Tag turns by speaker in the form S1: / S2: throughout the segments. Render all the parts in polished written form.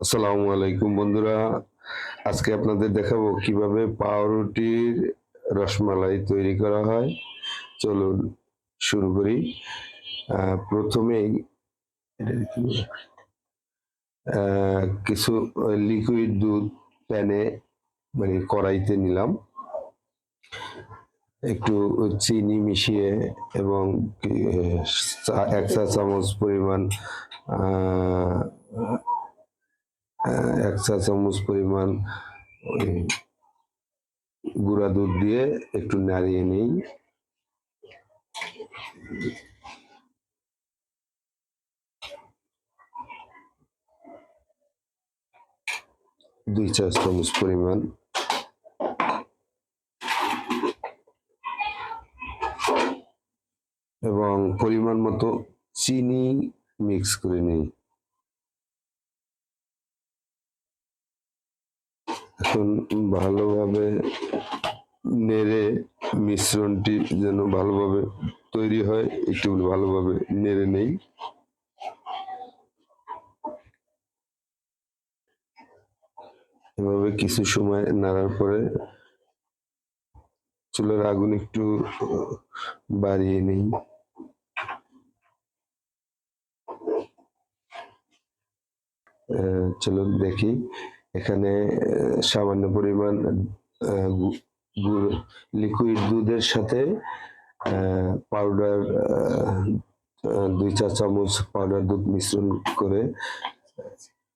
S1: আসসালামু আলাইকুম বন্ধুরা, আজকে আপনাদের দেখাবো কিভাবে পাউরুটির রসমালাই তৈরি করা হয়। চলুন শুরু করি। প্রথমেই কিছু লিকুইড দুধ প্যানে মানে কড়াইতে নিলাম, একটু চিনি মিশিয়ে এবং 1 চা চামচ পরিমাণ 1 চা চামচ পরিমাণ গুঁড়া দুধ দিয়ে একটু নাড়িয়ে নিই। দুই চা চামচ পরিমাণ এবং পরিমাণ মতো চিনি মিক্স করে নিই। এখন ভালোভাবে নেড়ে মিশ্রণটি যেন ভালোভাবে তৈরি হয়, একটু ভালোভাবে নেড়ে নেই। এভাবে কিছু সময় নাড়ার পরে চুলার আগুন একটু বাড়িয়ে নেই। চলুন দেখি, এখানে সামান্য পরিমাণ লিকুইড দুধের সাথে পাউডার 2 চা চামচ পাউডার দুধ মিশ্রণ করে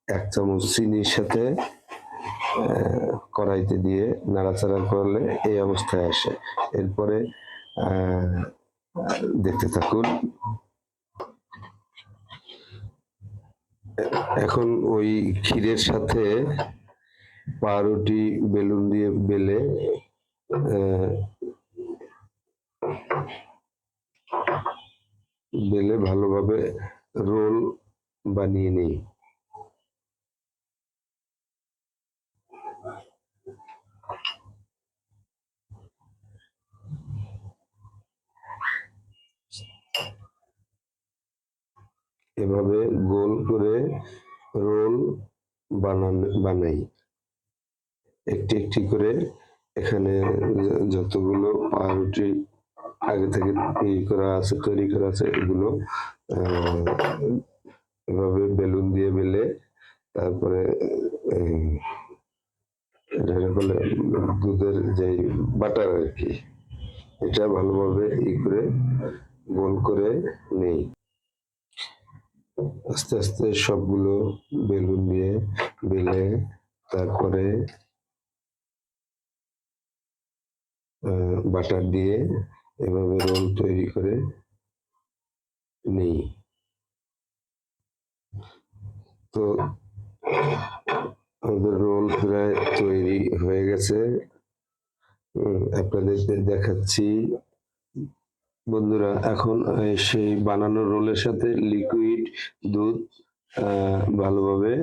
S1: 1 চামচ চিনির সাথে কড়াইতে দিয়ে নাড়াচাড়া করলে এই অবস্থায় আসে। এরপরে দেখতে থাকুন। এখন ওই ক্ষীরের সাথে পাউরুটি বেলুন দিয়ে বেলে ভালোভাবে রোল বানিয়ে নিই। এভাবে গোল করে রোল বানাই একটি একটি করে। এখানে যতগুলো পাউরুটি আগে থেকে তৈরি করা আছে এগুলো এভাবে বেলুন দিয়ে বেলে তারপরে বলে দুধের যে বাটার আর কি, এটা ভালোভাবে করে গোল করে নেই। আস্তে আস্তে সবগুলো বেলুন দিয়ে বেলে তারপরে বাটার দিয়ে এভাবে রোল তৈরি করে নেই। তো আমাদের রোল প্রায় তৈরি হয়ে গেছে, আপনাদের দেখাচ্ছি বন্ধুরা। এখন সেই বানানো রোলের সাথে লিকুইড দুধ ভালোভাবে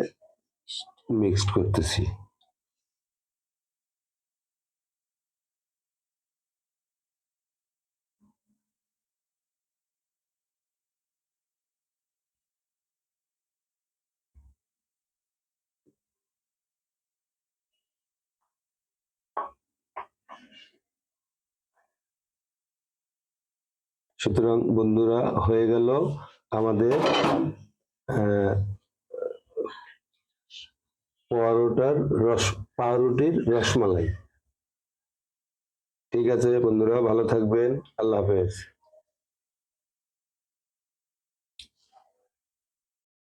S1: মিক্সড করতেছি। সুতরাং বন্ধুরা, হয়ে গেল আমাদের পাউরুটির রসমালাই। ঠিক আছে বন্ধুরা, ভালো থাকবেন। আল্লাহ হাফেজ।